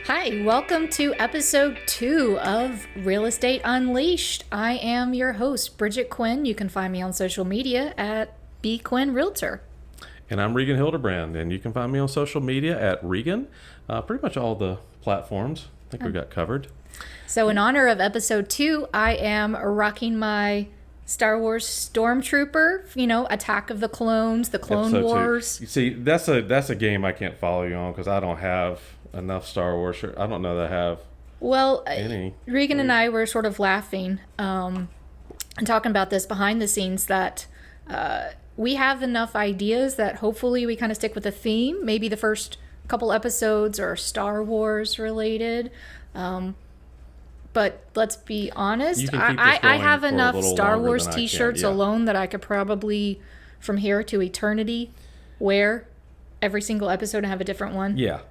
Hi, welcome to episode 2 of Real Estate Unleashed. I am your host, Bridget Quinn. You can find me on social media at B Quinn Realtor. And I'm Regan Hildebrand, and you can find me on social media at Regan. Pretty much all the platforms. I think we've got covered. So in honor of episode 2, I am rocking my Star Wars Stormtrooper, Attack of the Clones, the Clone Episode Wars. 2. You see, that's a game I can't follow you on because I don't have enough Star Wars. I don't know that I have any. Regan and I were sort of laughing and talking about this behind the scenes that we have enough ideas that hopefully we kind of stick with a theme. Maybe the first couple episodes are Star Wars related. But let's be honest, I have enough Star Wars t-shirts alone that I could probably, from here to eternity, wear every single episode and have a different one. Yeah.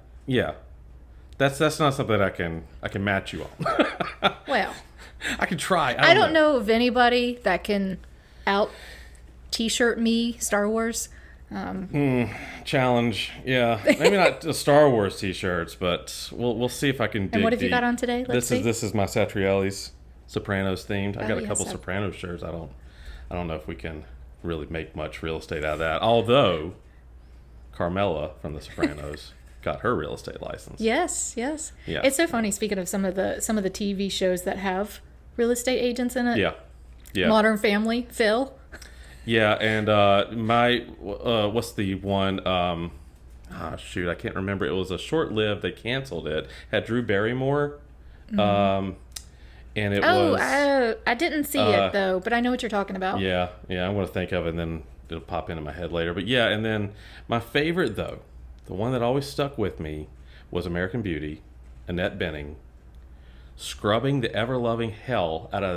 That's not something I can match you on. Well, I can try. I don't know of anybody that can out t-shirt me Star Wars. Challenge, yeah. Maybe not the Star Wars t-shirts, but we'll see if I can dig. And what have you got on today? This is my Satrielli's Sopranos themed. I got a couple Sopranos shirts. I don't know if we can really make much real estate out of that. Although Carmela from the Sopranos got her real estate license. Yes. Yeah. It's so funny. Speaking of some of the TV shows that have real estate agents in it. Yeah. Modern Family, Phil. Yeah, and what's the one? I can't remember. It was a short-lived. They canceled it. Had Drew Barrymore, and it was. I didn't see it though, but I know what you're talking about. Yeah. I'm going to think of it, and then it'll pop into my head later. But yeah, and then my favorite though, the one that always stuck with me, was American Beauty, Annette Bening, scrubbing the ever-loving hell out of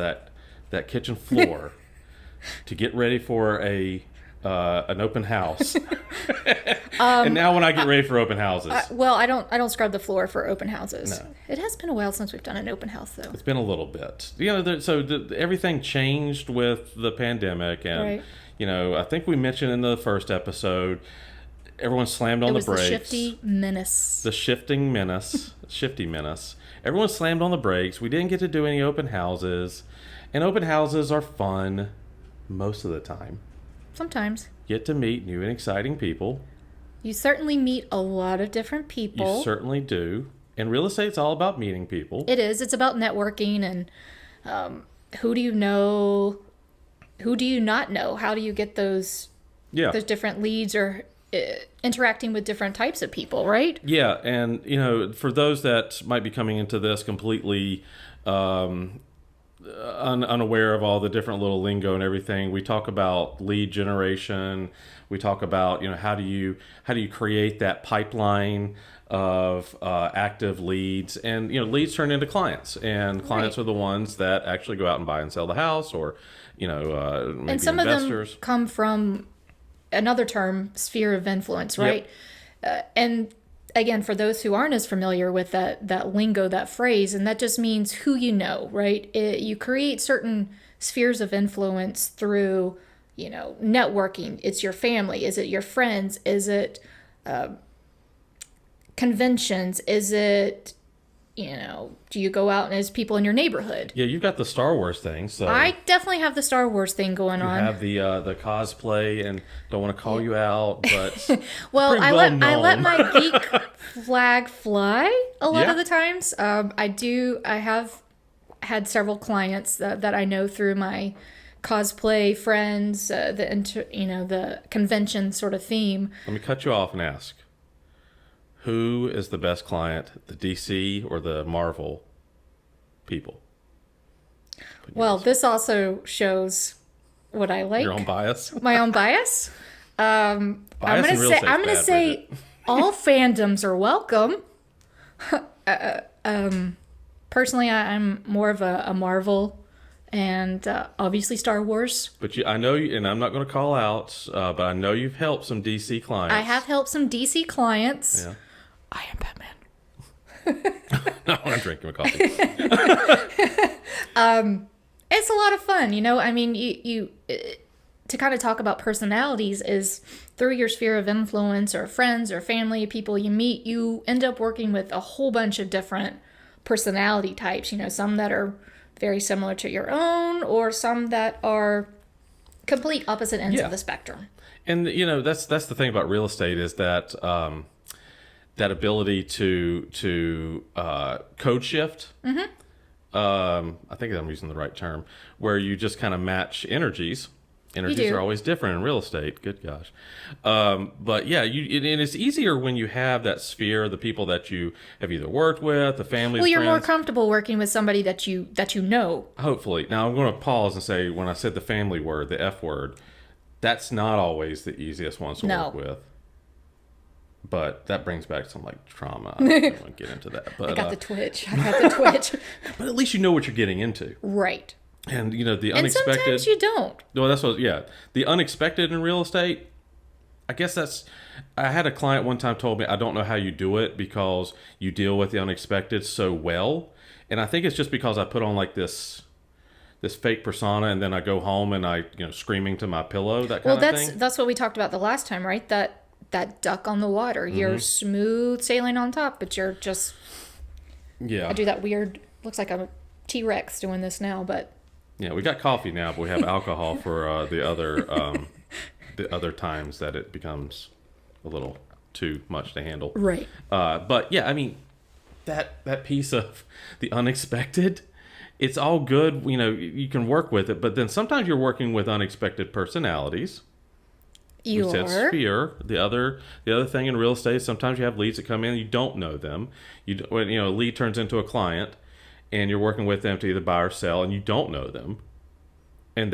that kitchen floor. To get ready for an open house. And now when I get ready for open houses. I don't scrub the floor for open houses. No. It has been a while since we've done an open house, though. It's been a little bit. Everything changed with the pandemic. And, right. I think we mentioned in the first episode, everyone slammed on the brakes. The shifty menace. The shifting menace. Shifty menace. Everyone slammed on the brakes. We didn't get to do any open houses. And open houses are fun. Most of the time. Sometimes. Get to meet new and exciting people. You certainly meet a lot of different people. You certainly do. And real estate's all about meeting people. It is. It's about networking and who do you know? Who do you not know? How do you get those different leads or interacting with different types of people, right? Yeah. And, for those that might be coming into this completely unaware of all the different little lingo and everything, we talk about lead generation. We talk about how do you create that pipeline of active leads, and leads turn into clients, and clients are the ones that actually go out and buy and sell the house, or maybe and some investors. Of them come from another term, sphere of influence, right? Yep. And again, for those who aren't as familiar with that lingo, that phrase, and that just means who you know, right? You create certain spheres of influence through, networking. It's your family. Is it your friends? Is it conventions? Is it, do you go out and as people in your neighborhood? Yeah, you've got the Star Wars thing. So I definitely have the Star Wars thing going on. You have the cosplay, and don't want to call you out, but well, I let my geek flag fly a lot of the times. I have had several clients that I know through my cosplay friends, the convention sort of theme. Let me cut you off and ask. Who is the best client, the DC or the Marvel people? Well, this also shows what I like. Your own bias? My own bias. I'm gonna say all fandoms are welcome. Personally, I'm more of a Marvel and obviously Star Wars. But I know you, and I'm not going to call out, but I know you've helped some DC clients. I have helped some DC clients. Yeah. I am Batman. No, I'm drinking my coffee. It's a lot of fun, I mean, to kind of talk about personalities is through your sphere of influence or friends or family, people you meet, you end up working with a whole bunch of different personality types. Some that are very similar to your own, or some that are complete opposite ends of the spectrum. And that's the thing about real estate is that that ability to code shift. I think I'm using the right term, where you just kind of match energies. Energies are always different in real estate. Good gosh. But yeah, and it's easier when you have that sphere, the people that you have either worked with, the family. Well, you're friends. more comfortable working with somebody that you know. Hopefully. Now I'm going to pause and say, when I said the family word, the F word, that's not always the easiest ones to work with. But that brings back some trauma. I don't want to get into that. But I got the twitch. But at least you know what you're getting into. Right. And the unexpected. And sometimes you don't. No, that's what. Yeah, the unexpected in real estate. I guess that's. I had a client one time told me, I don't know how you do it because you deal with the unexpected so well, and I think it's just because I put on this fake persona, and then I go home and I screaming to my pillow, that kind of thing. Well, that's what we talked about the last time, right? That duck on the water. You're smooth sailing on top, but you're just. Yeah. I do that weird. Looks like I'm a T-Rex doing this now, but. Yeah, we got coffee now, but we have alcohol for the other times that it becomes a little too much to handle. Right. But yeah, I mean, that piece of the unexpected, it's all good. You can work with it, but then sometimes you're working with unexpected personalities. You are. Sphere. The other thing in real estate, sometimes you have leads that come in, you don't know them. When a lead turns into a client, and you're working with them to either buy or sell, and you don't know them. And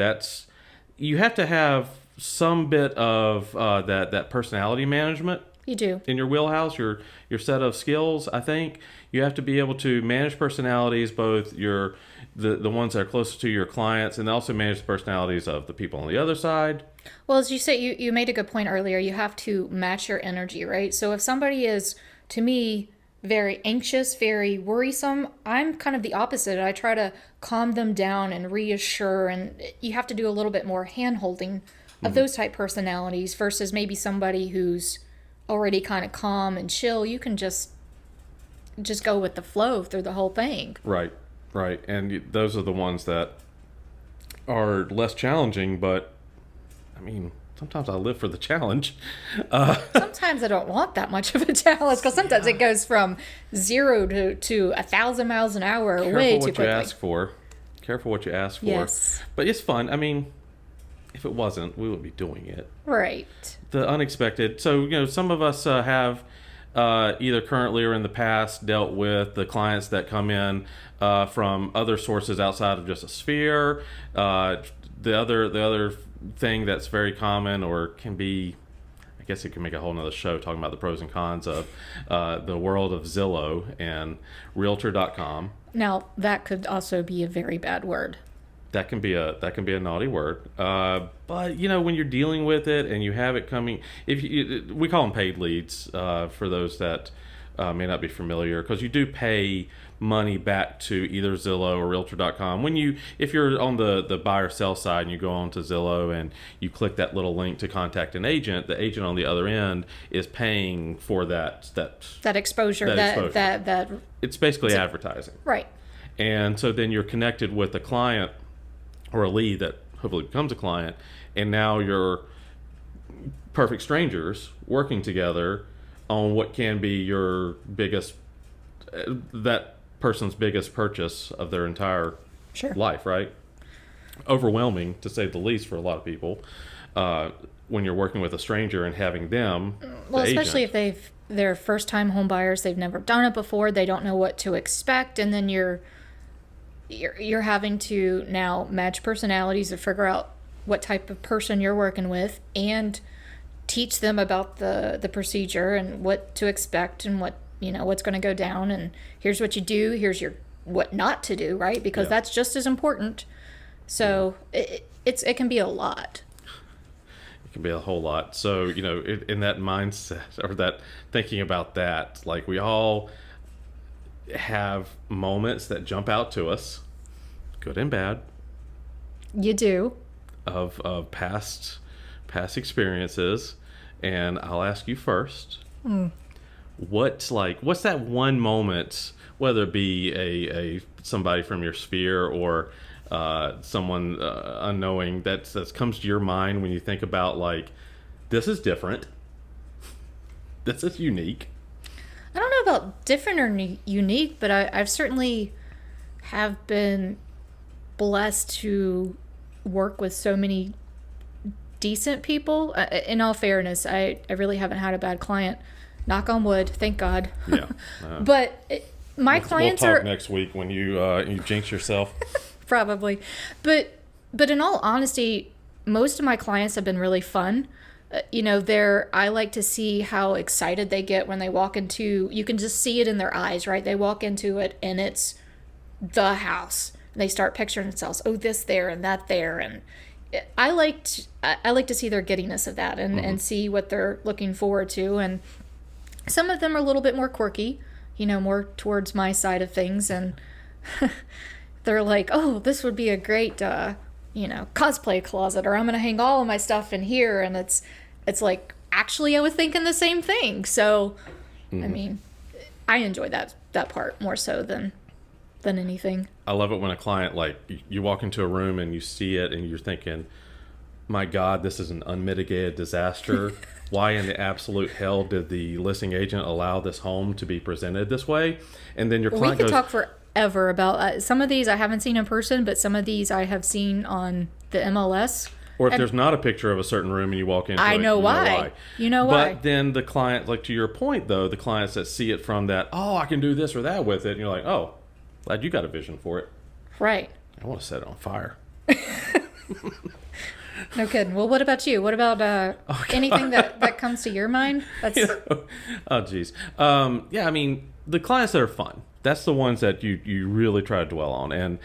you have to have some bit of that personality management. You do. In your wheelhouse, your set of skills, I think. You have to be able to manage personalities, both the ones that are closest to your clients, and also manage the personalities of the people on the other side. Well, as you say, you made a good point earlier. You have to match your energy, right? So if somebody is, to me, very anxious, very worrisome, I'm kind of the opposite. I try to calm them down and reassure, and you have to do a little bit more hand-holding of those type personalities versus maybe somebody who's already kind of calm and chill. You can just go with the flow through the whole thing. Right. And those are the ones that are less challenging, but I mean, sometimes I live for the challenge. Sometimes I don't want that much of a challenge because sometimes it goes from 0 to 1,000 miles an hour way too quickly. Careful what you ask for. Yes. But it's fun. I mean, if it wasn't, we would be doing it. Right. The unexpected. So, some of us have either currently or in the past dealt with the clients that come in from other sources outside of just a sphere. The other thing that's very common, or can be, I guess it can make a whole nother show talking about the pros and cons of the world of Zillow and realtor.com. Now, that could also be a very bad word. That can be a naughty word. But when you're dealing with it and you have it coming, we call them paid leads for those that may not be familiar, because you do pay money back to either Zillow or realtor.com. If you're on the buy or sell side and you go on to Zillow and you click that little link to contact an agent, the agent on the other end is paying for that exposure. That it's basically advertising. Right. And so then you're connected with a client or a lead that hopefully becomes a client, and now you're perfect strangers working together on what can be your biggest, that person's biggest purchase of their entire life, right? Overwhelming, to say the least, for a lot of people, when you're working with a stranger and having them, well, especially if they're first-time home buyers, they've never done it before, they don't know what to expect, and then you're having to now match personalities to figure out what type of person you're working with and teach them about the procedure and what to expect and what's going to go down, and here's what you do, here's what not to do, right? Because that's just as important. So it can be a lot. It can be a whole lot. So, in that mindset, or that thinking about that, like, we all have moments that jump out to us, good and bad. You do. of past experiences, and I'll ask you first. What's that one moment, whether it be a somebody from your sphere or someone unknowing that comes to your mind when you think about like, this is different, this is unique? I don't know about different or unique, but I've certainly have been blessed to work with so many decent people. In all fairness, I really haven't had a bad client. Knock on wood, thank God. Yeah. But my clients we'll talk are next week when you jinx yourself. probably. But in all honesty, most of my clients have been really fun. I like to see how excited they get when they walk into, you can just see it in their eyes, right? They walk into it and it's the house. And they start picturing themselves, oh, this there and that there. And I like to see their giddiness of that and see what they're looking forward to. And some of them are a little bit more quirky, more towards my side of things. And they're like, oh, this would be a great, cosplay closet, or I'm going to hang all of my stuff in here. And it's like, actually, I was thinking the same thing. So, I mean, I enjoy that part more so than anything. I love it when a client, like, you walk into a room and you see it and you're thinking, my God, this is an unmitigated disaster. Why in the absolute hell did the listing agent allow this home to be presented this way? And then your client We could talk forever about some of these I haven't seen in person, but some of these I have seen on the MLS. Or if there's not a picture of a certain room and you walk into it, you know why. You know why. But then the client, like to your point though, the clients that see it from that, oh, I can do this or that with it, and you're like, oh, glad you got a vision for it. Right. I want to set it on fire. No kidding. Well, what about you? What about anything that comes to your mind? That's... Oh, geez. Yeah, I mean, the clients that are fun, that's the ones that you really try to dwell on. And,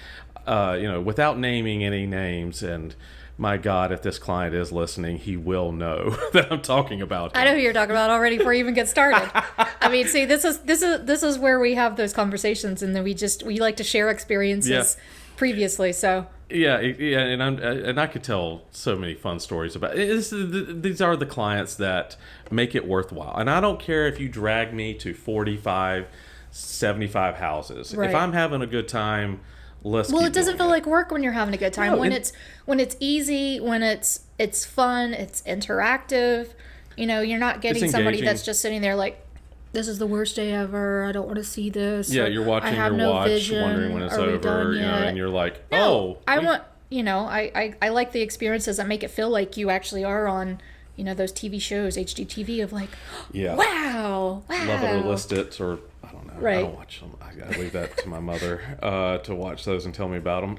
without naming any names, and my God, if this client is listening, he will know that I'm talking about him. I know who you're talking about already before you even get started. I mean, see, this is where we have those conversations, and then we like to share experiences previously. So yeah, and I could tell so many fun stories about it. These are the clients that make it worthwhile, and I don't care if you drag me to 45, 75 houses. Right. If I'm having a good time. Well, it doesn't feel like work when you're having a good time. No, when it's easy, when it's fun, it's interactive. You're not getting somebody that's just sitting there like, this is the worst day ever. I don't want to see this. Yeah, you're watching your watch, wondering when it's over. And you're like, oh, I want. I like the experiences that make it feel like you actually are on. Those TV shows, HGTV, of like, wow. Love it or list it, or I don't know. Right. I don't watch them. I leave that to my mother to watch those and tell me about them.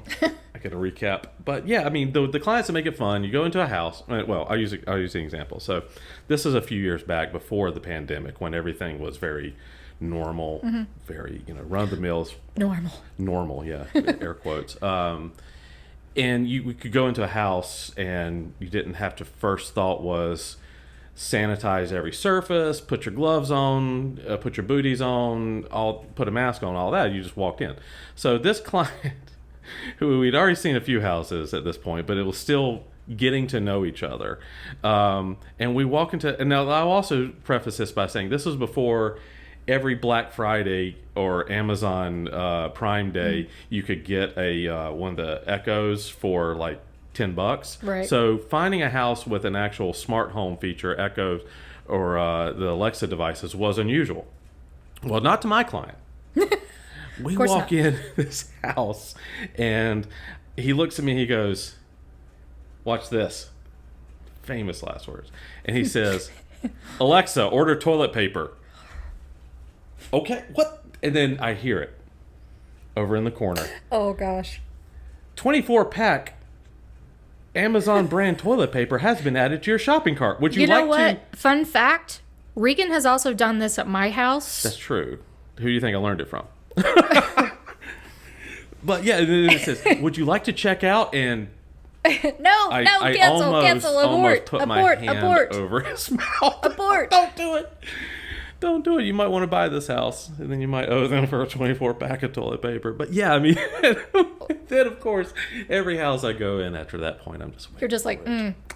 I get a recap. But yeah, I mean, the clients that make it fun, you go into a house. Well, I'll use an example. So this is a few years back before the pandemic, when everything was very normal, very, run of the mills. Normal, yeah, air quotes. And we could go into a house and you didn't have to, first thought was sanitize every surface, put your gloves on, put your booties on, put a mask on, all that. You just walked in. So this client, who we'd already seen a few houses at this point, but it was still getting to know each other. And we walk into, and now I'll also preface this by saying this was before every Black Friday or Amazon Prime Day, you could get a one of the Echoes for like $10. Right. So finding a house with an actual smart home feature, Echo or the Alexa devices, was unusual. Well, not to my client. We walk in this house and he looks at me and he goes, watch this. Famous last words. And he says, Alexa, order toilet paper. Okay, what? And then I hear it over in the corner. Oh, gosh. 24-pack Amazon brand toilet paper has been added to your shopping cart. Would you like to... You know what? Fun fact, Regan has also done this at my house. That's true. Who do you think I learned it from? But yeah, it says, would you like to check out? And cancel, abort, put my hand over his mouth. Abort. Don't do it. don't do it. You might want to buy this house, and then you might owe them for a 24 pack of toilet paper. But yeah, I mean, then of course, every house I go in after that point, I'm just waiting. You're just like,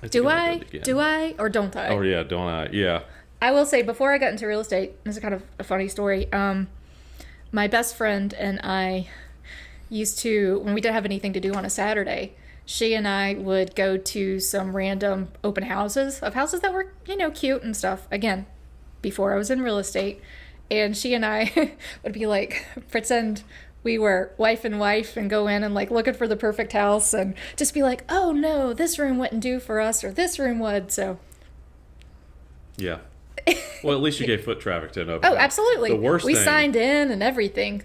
It's do gonna do it I? again. Do I? Or don't I? Oh yeah, don't I? Yeah. I will say, before I got into real estate, this is kind of a funny story. My best friend and I used to, when we didn't have anything to do on a Saturday, she and I would go to some random open houses of houses that were, cute and stuff. Again, before I was in real estate. And she and I would be like, pretend we were wife and go in and like looking for the perfect house and just be like, oh no, this room wouldn't do for us, or this room would. So Yeah. Well, at least you gave foot traffic to an open oh, house. absolutely. We thing, signed in and everything.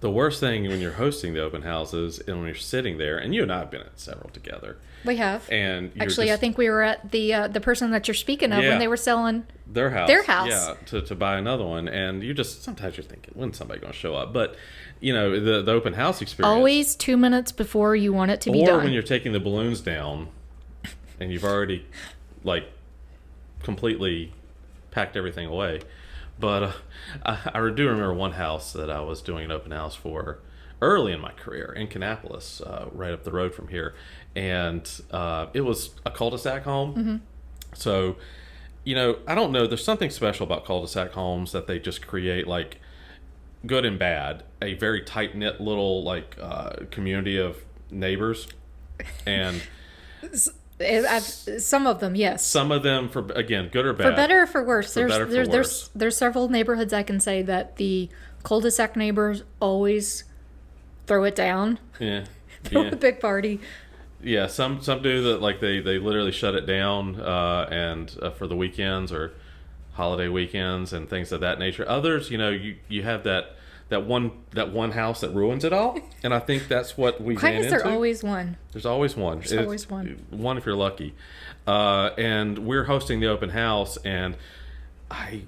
The worst thing when you're hosting the open houses and when you're sitting there, and you and I have been at several together. We have. And actually, I think we were at the person that you're speaking of when they were selling their house. Yeah, to buy another one, and sometimes you're thinking, when's somebody going to show up? But the open house experience. Always 2 minutes before you want it to be done. Or when you're taking the balloons down, and you've already like completely packed everything away. But I do remember one house that I was doing an open house for early in my career in Kannapolis, right up the road from here. And it was a cul-de-sac home. Mm-hmm. So, I don't know. There's something special about cul-de-sac homes that they just create, like, good and bad. A very tight-knit little, like, community of neighbors. And some of them, yes. some of them, for again, good or bad. For better or for worse. worse. There's several neighborhoods I can say that the cul-de-sac neighbors always throw it down. Yeah. Throw a big party. Yeah, some do that, like they literally shut it down and for the weekends or holiday weekends and things of that nature. Others, you have that one house that ruins it all, and I think that's what we ran into. Why is there always one? There's always one. There's always one. One if you're lucky. And we're hosting the open house, and I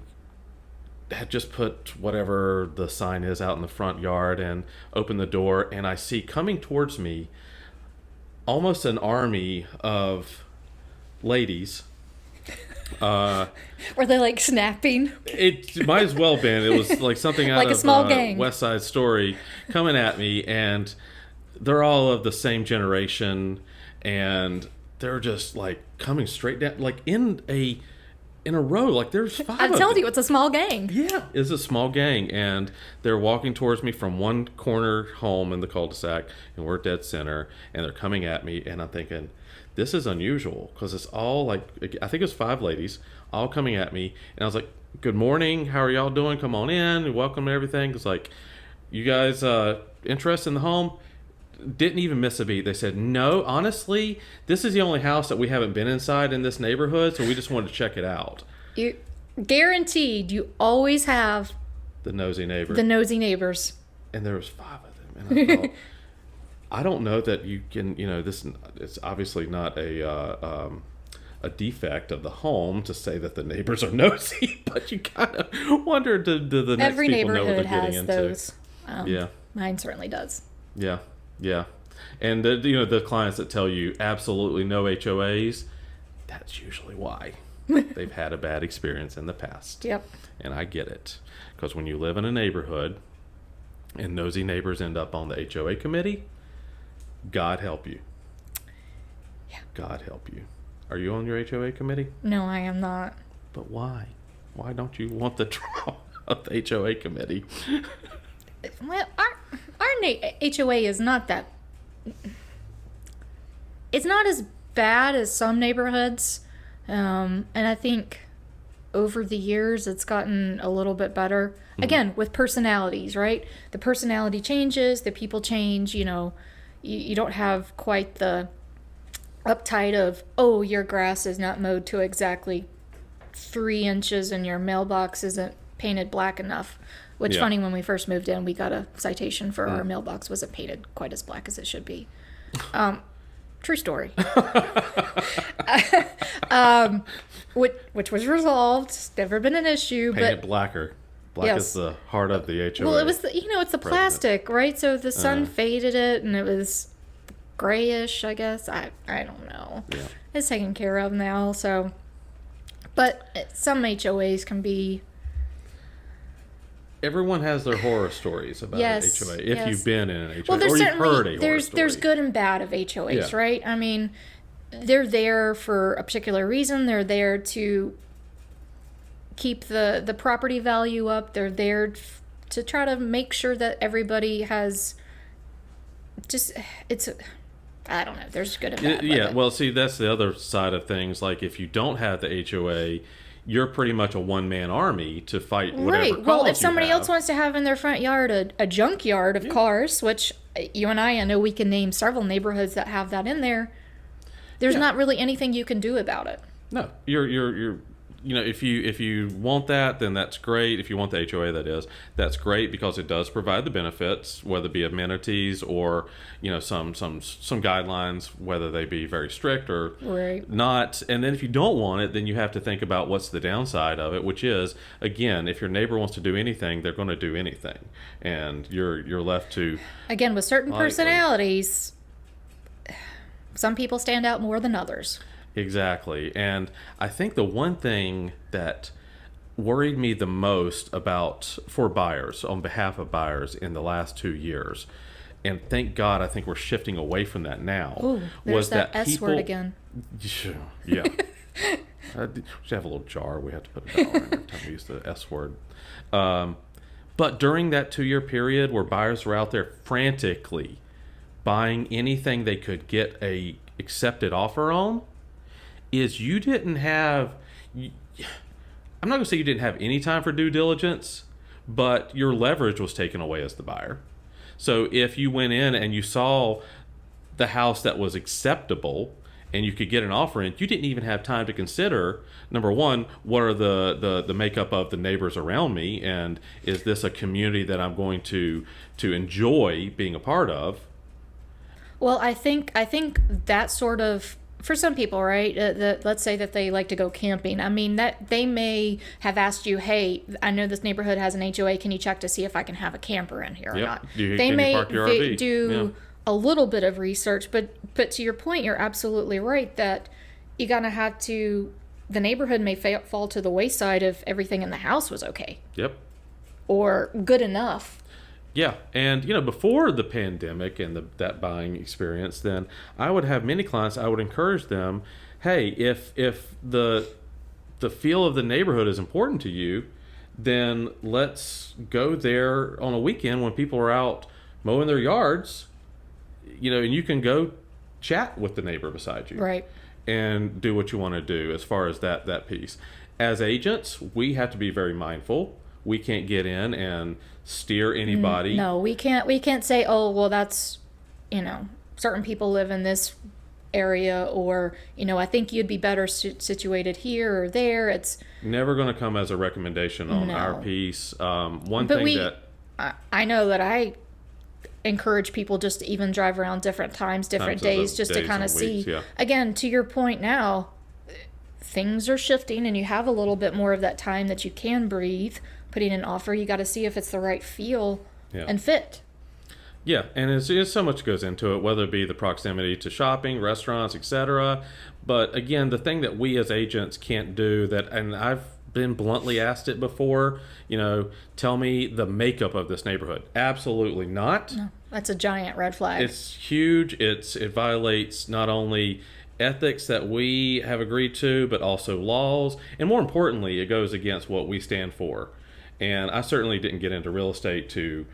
had just put whatever the sign is out in the front yard and opened the door, and I see coming towards me almost an army of ladies. Were they like snapping? It might as well have been. It was like something out like of a small gang. West Side Story coming at me, and they're all of the same generation, and they're just like coming straight down, like in a row. Like there's five. I'm telling you, it's a small gang. Yeah, it's a small gang, and they're walking towards me from one corner home in the cul-de-sac, and we're dead center, and they're coming at me, and I'm thinking, this is unusual, because it's all like, I think it was 5 ladies, all coming at me, and I was like, good morning, how are y'all doing? Come on in, welcome and everything. It's like, you guys interested in the home? Didn't even miss a beat. They said, no, honestly, this is the only house that we haven't been inside in this neighborhood, so we just wanted to check it out. You guaranteed you always have The nosy neighbor. the nosy neighbors. And there was 5 of them, and I thought, I don't know that you can, this, it's obviously not a defect of the home to say that the neighbors are nosy, but you kind of wonder, do the next Every people know what they're neighborhood getting has into? those. Yeah. Mine certainly does. Yeah. Yeah. And the clients that tell you absolutely no HOAs, that's usually why. They've had a bad experience in the past. Yep. And I get it. Because when you live in a neighborhood and nosy neighbors end up on the HOA committee, God help you. Yeah. God help you. Are you on your HOA committee? No, I am not. But why? Why don't you want the drama of the HOA committee? Well, our HOA is not that. It's not as bad as some neighborhoods, and I think over the years it's gotten a little bit better. Mm-hmm. Again, with personalities, right? The personality changes, the people change. You don't have quite the uptight of, oh, your grass is not mowed to exactly 3 inches and your mailbox isn't painted black enough. Which, funny, when we first moved in, we got a citation for our mailbox wasn't painted quite as black as it should be. True story. Which was resolved. Never been an issue. Painted but blacker. Black is the heart of the HOA. Well, it was it's the plastic, right? So the sun faded it, and it was grayish, I guess. I don't know. Yeah. It's taken care of now. So, but some HOAs can be everyone has their horror stories about Yes, an HOA. If yes. you've been in an HOA, Well, there's or you've certainly heard a horror story. there's good and bad of HOAs, Yeah. right? I mean, they're there for a particular reason. They're there to keep the property value up. They're there to try to make sure that everybody has just it's I don't know. There's good and bad. with Yeah, it. well, see, that's the other side of things. Like, if you don't have the HOA, you're pretty much a one-man army to fight whatever Right. Well, cause if somebody you have. else wants to have in their front yard a junkyard of cars, which you and I know we can name several neighborhoods that have that in there, there's Yeah. not really anything you can do about it. No, you're if you want that, then that's great. If you want the HOA, that is, that's great, because it does provide the benefits, whether it be amenities or some guidelines, whether they be very strict or Right. not. And then if you don't want it, then you have to think about what's the downside of it, which is, again, if your neighbor wants to do anything, they're going to do anything, and you're left to Again, with certain Likely. personalities, some people stand out more than others. Exactly. And I think the one thing that worried me the most about for buyers, on behalf of buyers, in the last 2 years, and thank God I think we're shifting away from that now, Ooh, there's was that that S people, word again. Yeah. We should have a little jar we have to put a dollar in every time we use the S word. But during that 2-year period where buyers were out there frantically buying anything they could get a accepted offer on, is you didn't have, I'm not going to say you didn't have any time for due diligence, but your leverage was taken away as the buyer. So if you went in and you saw the house that was acceptable and you could get an offer in, you didn't even have time to consider, number one, what are the makeup of the neighbors around me, and is this a community that I'm going to enjoy being a part of? Well, I think that sort of, for some people, right? Let's say that they like to go camping. I mean, that they may have asked you, "Hey, I know this neighborhood has an HOA. Can you check to see if I can have a camper in here or Yep. not?" Can They you may park your RV? do Yeah. a little bit of research, but to your point, you're absolutely right that you're gonna have to. The neighborhood may fall to the wayside if everything in the house was okay Yep. or good enough. Yeah, and before the pandemic and that buying experience, then I would have many clients. I would encourage them, hey, if the feel of the neighborhood is important to you, then let's go there on a weekend when people are out mowing their yards, and you can go chat with the neighbor beside you, Right. and do what you want to do as far as that piece. As agents, we have to be very mindful. We can't get in and steer anybody. No, we can't say, "Oh, well, that's, certain people live in this area," or, "I think you'd be better situated here or there." It's Never going to come as a recommendation on our No. piece. One But thing that I know that I encourage people just to even drive around different times, different Times of the days, just to days kind of and see. weeks, yeah. Again, to your point now, things are shifting and you have a little bit more of that time that you can breathe. Putting an offer, you got to see if it's the right feel Yeah. and fit. Yeah, and it's so much goes into it, whether it be the proximity to shopping, restaurants, etc. But again, the thing that we as agents can't do, and I've been bluntly asked it before, tell me the makeup of this neighborhood. Absolutely not. No, that's a giant red flag. It's huge. It violates not only ethics that we have agreed to, but also laws, and more importantly, it goes against what we stand for. And I certainly didn't get into real estate to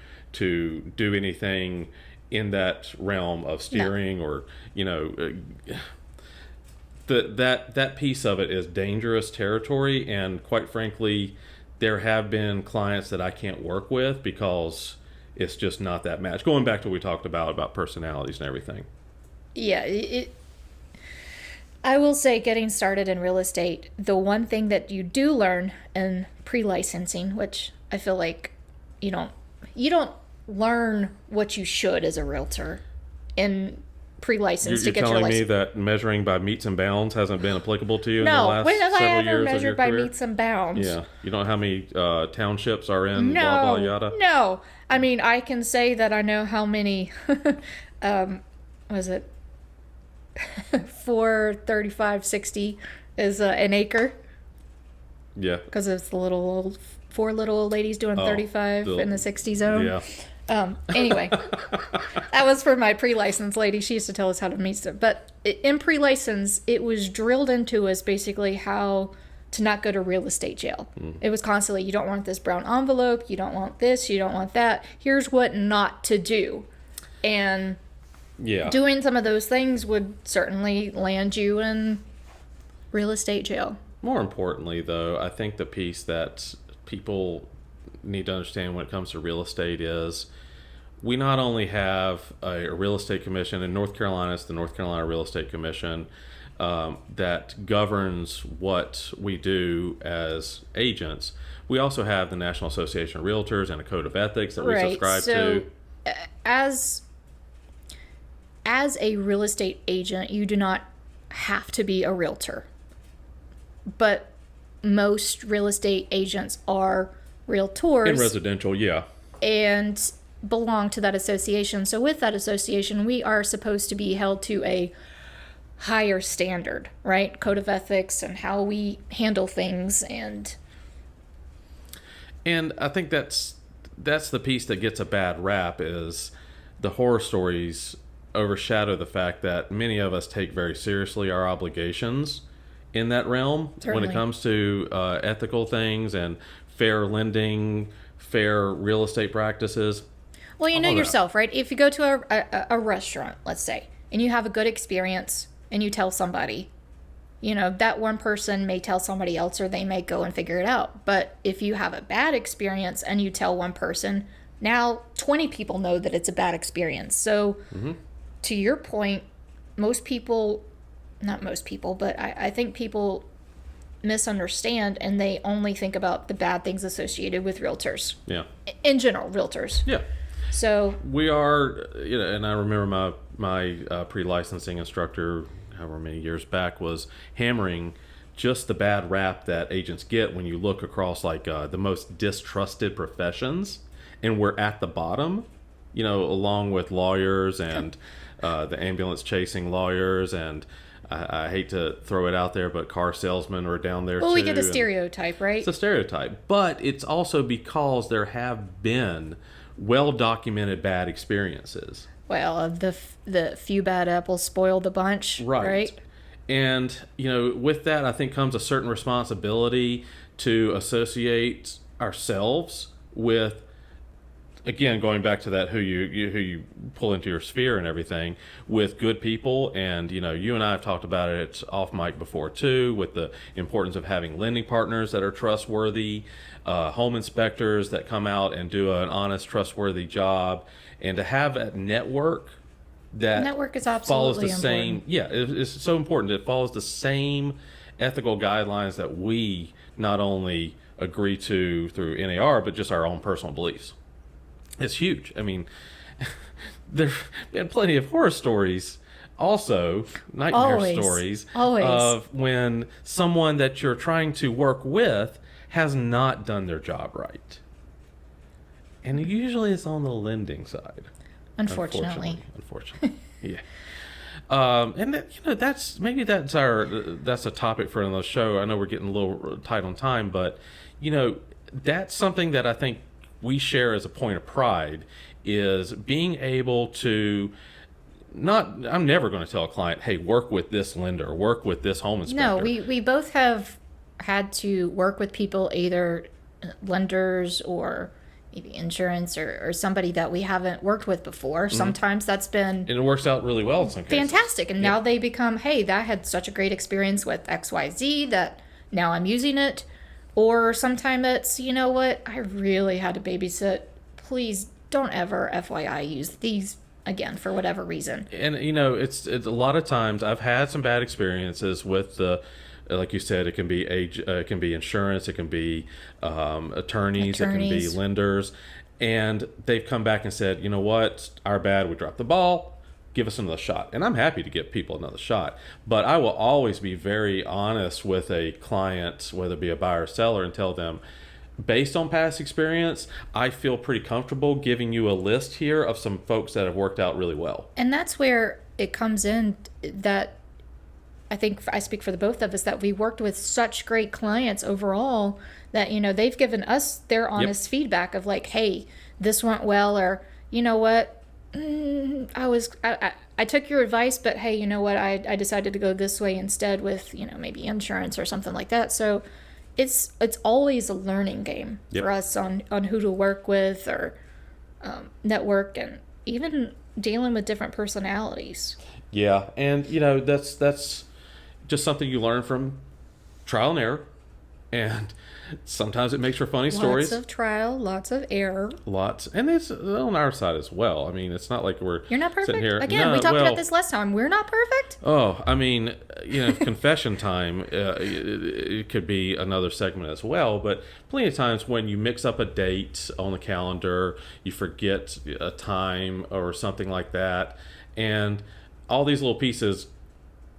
do anything in that realm of steering or that piece of it is dangerous territory. And quite frankly, there have been clients that I can't work with because it's just not that match. Going back to what we talked about personalities and everything. Yeah, I will say, getting started in real estate, the one thing that you do learn in pre-licensing, which I feel like you don't learn what you should as a realtor in pre-license to You're get your telling me license. that measuring by meets and bounds hasn't been applicable to you in the No, last when have I several ever years of your measured by career? meets and bounds? Yeah, you don't know how many townships are in No, blah blah yada. no. I mean, I can say that I know how many. Was it 435.60 is an acre? Yeah. Because it's the four little old ladies doing 35 in the 60 zone. Yeah. Anyway, that was for my pre-license lady. She used to tell us how to meet stuff. But in pre-license, it was drilled into us basically how to not go to real estate jail. It was constantly, you don't want this brown envelope, you don't want this, you don't want that. Here's what not to do. And doing some of those things would certainly land you in real estate jail. More importantly, though, I think the piece that people need to understand when it comes to real estate is we not only have a real estate commission in North Carolina, it's the North Carolina Real Estate Commission that governs what we do as agents. We also have the National Association of Realtors and a code of ethics that we subscribe to. As a real estate agent, you do not have to be a realtor. But most real estate agents are realtors. In residential, yeah. And belong to that association. So with that association, we are supposed to be held to a higher standard, right? Code of ethics and how we handle things. And I think that's the piece that gets a bad rap is the horror stories overshadow the fact that many of us take very seriously our obligations in that realm. Certainly. When it comes to ethical things and fair lending, fair real estate practices. Well, you know yourself, right? If you go to a restaurant, let's say, and you have a good experience and you tell somebody, you know, that one person may tell somebody else or they may go and figure it out. But if you have a bad experience and you tell one person, now 20 people know that it's a bad experience. So to your point, most people, not most people, but I think people misunderstand and they only think about the bad things associated with realtors. Yeah. In general, realtors. Yeah. So we are, you know, and I remember my pre-licensing instructor, however many years back, was hammering just the bad rap that agents get when you look across like the most distrusted professions, and we're at the bottom, you know, along with lawyers and the ambulance chasing lawyers and I hate to throw it out there, but car salesmen are down there too. Well, we get a stereotype, right? It's a stereotype, but it's also because there have been well-documented bad experiences. Well, the few bad apples spoil the bunch, right? And, you know, with that, I think comes a certain responsibility to associate ourselves with, again, going back to that who you pull into your sphere and everything, with good people. And, you know, you and I have talked about it off mic before too, with the importance of having lending partners that are trustworthy, home inspectors that come out and do an honest, trustworthy job, and to have a network that network is follows the absolutely same. important. Yeah, it's so important. It follows the same ethical guidelines that we not only agree to through NAR, but just our own personal beliefs. It's huge. I mean, there've been plenty of horror stories, also nightmare stories of when someone that you're trying to work with has not done their job right. And usually it's on the lending side. Unfortunately. Yeah. And that, you know, that's a topic for another show. I know we're getting a little tight on time, but you know, that's something that I think we share as a point of pride, is being able to I'm never going to tell a client, hey, work with this lender, work with this home inspector. No, we both have had to work with people, either lenders or maybe insurance or somebody that we haven't worked with before. Sometimes that's been... And it works out really well in some cases. Fantastic. And now they become, hey, that had such a great experience with XYZ that now I'm using it. Or sometimes it's, you know what, I really had to babysit. Please don't ever, FYI, use these again for whatever reason. And, you know, it's a lot of times I've had some bad experiences with the... Like you said, it can be it can be insurance, it can be attorneys, it can be lenders, and they've come back and said, you know what, our bad, we dropped the ball, give us another shot. And I'm happy to give people another shot, but I will always be very honest with a client, whether it be a buyer or seller, and tell them, based on past experience, I feel pretty comfortable giving you a list here of some folks that have worked out really well. And that's where it comes in that I think I speak for the both of us that we worked with such great clients overall that, they've given us their honest feedback of like, hey, this went well, or you know what, I took your advice, but hey, you know what, I decided to go this way instead with, maybe insurance or something like that. So it's always a learning game for us on who to work with or network, and even dealing with different personalities. Yeah, and that's just something you learn from trial and error, and sometimes it makes for funny stories. Lots of trial, lots of error. Lots, and it's on our side as well. I mean, it's not like you're not perfect. Sitting here. Again, no, we talked about this last time. We're not perfect. Oh, I mean, confession time. It could be another segment as well, but plenty of times when you mix up a date on the calendar, you forget a time or something like that, and all these little pieces.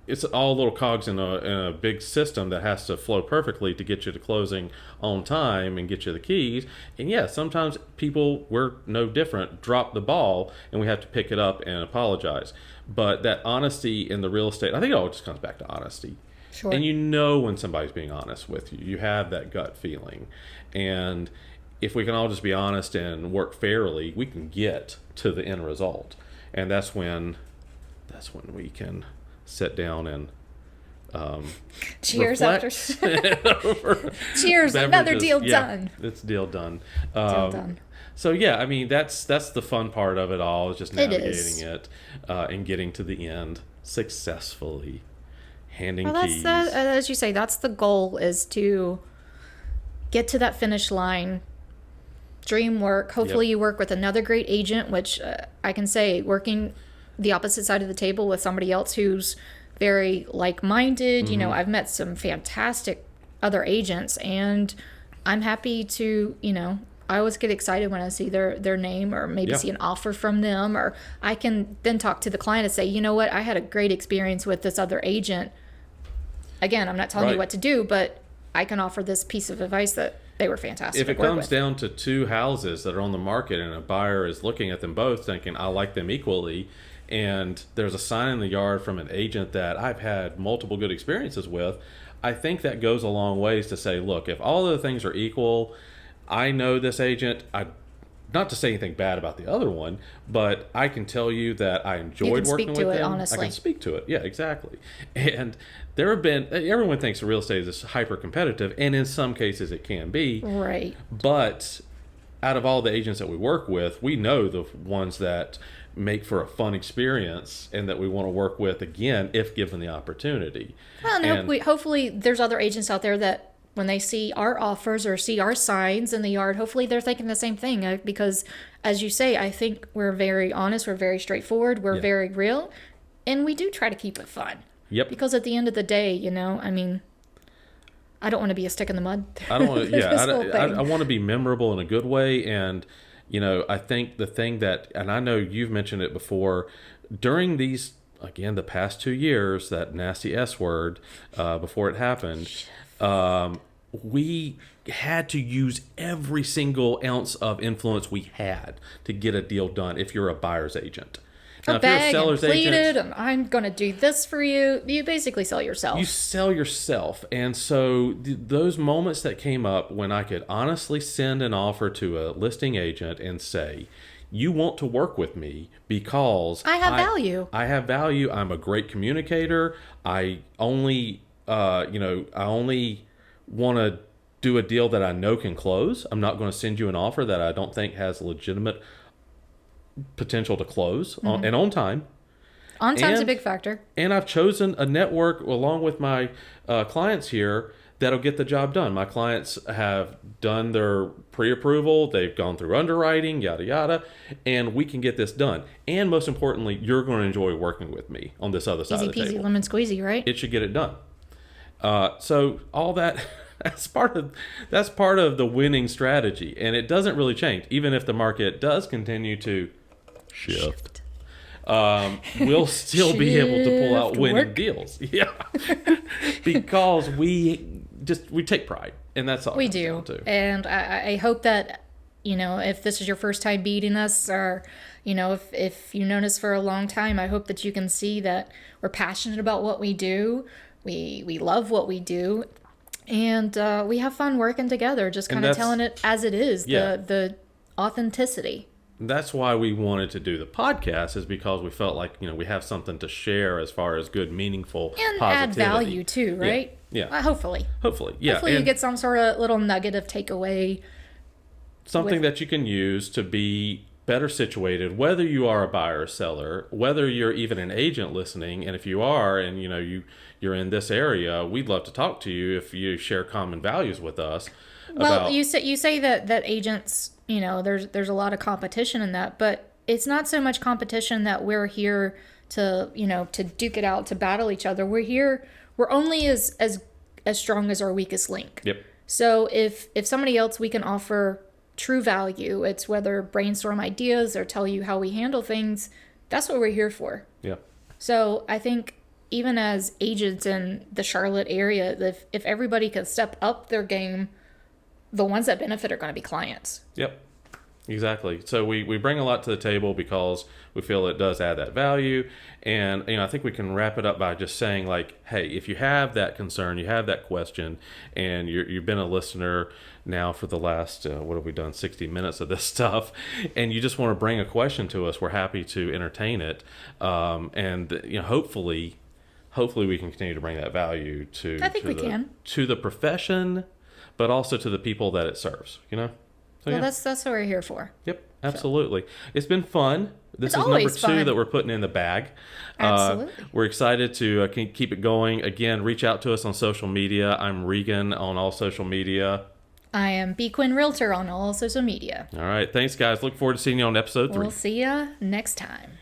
It's all little cogs in a big system that has to flow perfectly to get you to closing on time and get you the keys. And yeah, sometimes people, we're no different, drop the ball and we have to pick it up and apologize. But that honesty in the real estate, I think it all just comes back to honesty. Sure. And when somebody's being honest with you. You have that gut feeling. And if we can all just be honest and work fairly, we can get to the end result. And that's when we can sit down and cheers reflect. Cheers, another deal done. It's deal done. Deal done. So yeah, I mean that's the fun part of it all, is just navigating it and getting to the end successfully, handing keys. As you say, that's the goal, is to get to that finish line. Dream work. Hopefully you work with another great agent, which I can say, working the opposite side of the table with somebody else who's very like-minded. Mm-hmm. I've met some fantastic other agents, and I'm happy to, I always get excited when I see their name, or maybe see an offer from them, or I can then talk to the client and say, you know what, I had a great experience with this other agent. Again, I'm not telling you what to do, but I can offer this piece of advice that they were fantastic. If it comes down to two houses that are on the market and a buyer is looking at them both thinking, I like them equally, and there's a sign in the yard from an agent that I've had multiple good experiences with, I think that goes a long ways to say, look, if all of the things are equal, I know this agent, not to say anything bad about the other one, but I can tell you that I enjoyed working with them. Honestly. I can speak to it. Yeah, exactly. And everyone thinks real estate is hyper competitive, and in some cases it can be. Right. But out of all the agents that we work with, we know the ones that make for a fun experience and that we want to work with again if given the opportunity. Well, and hopefully there's other agents out there that when they see our offers or see our signs in the yard, hopefully they're thinking the same thing, because as you say, I think we're very honest, we're very straightforward, we're very real, and we do try to keep it fun. Yep. Because at the end of the day, I mean, I don't want to be a stick in the mud. I don't want to, I want to be memorable in a good way. And I think the thing that, and I know you've mentioned it before, during these, again, the past 2 years, that nasty S word, before it happened, we had to use every single ounce of influence we had to get a deal done if you're a buyer's agent. Now, if you're a seller's agent, and I'm going to do this for you, you basically sell yourself. You sell yourself. And so those moments that came up when I could honestly send an offer to a listing agent and say, you want to work with me because I have value. I have value. I'm a great communicator. I only want to do a deal that I know can close. I'm not going to send you an offer that I don't think has legitimate potential to close and on time. On time's a big factor. And I've chosen a network along with my clients here that'll get the job done. My clients have done their pre-approval. They've gone through underwriting, yada, yada, and we can get this done. And most importantly, you're going to enjoy working with me on this other side of the table. Easy peasy, lemon squeezy, right? It should get it done. So all that, that's part of the winning strategy. And it doesn't really change. Even if the market does continue to shift. We'll still be able to pull out winning deals. Yeah. Because we take pride, and that's all we do. And I hope that if this is your first time meeting us, or, if you've known us for a long time, I hope that you can see that we're passionate about what we do. We love what we do. And we have fun working together, just kind of telling it as it is, the authenticity. That's why we wanted to do the podcast, is because we felt like, we have something to share as far as good, meaningful, and positivity. Add value too, right? Yeah. Hopefully, yeah. Hopefully you get some sort of little nugget of takeaway. Something that you can use to be better situated, whether you are a buyer or seller, whether you're even an agent listening. And if you are, and you're in this area, we'd love to talk to you if you share common values with us. Well, you say that agents, there's a lot of competition in that, but it's not so much competition that we're here to duke it out, to battle each other. We're only as strong as our weakest link. Yep. So if somebody else, we can offer true value, it's whether brainstorm ideas or tell you how we handle things, that's what we're here for. Yeah. So I think even as agents in the Charlotte area, if everybody could step up their game, the ones that benefit are going to be clients. Yep. Exactly. So we bring a lot to the table because we feel it does add that value. And, I think we can wrap it up by just saying, like, hey, if you have that concern, you have that question, and you've been a listener now for the last, what have we done, 60 minutes of this stuff, and you just want to bring a question to us, we're happy to entertain it. And, hopefully we can continue to bring that value to the profession, but also to the people that it serves, So, well, that's what we're here for. Yep, absolutely. So. It's been fun. This is number 2 fun. that we're putting in the bag. Absolutely. We're excited to keep it going. Again, reach out to us on social media. I'm Regan on all social media. I am B. Quinn Realtor on all social media. All right. Thanks, guys. Look forward to seeing you on episode 3. We'll see you next time.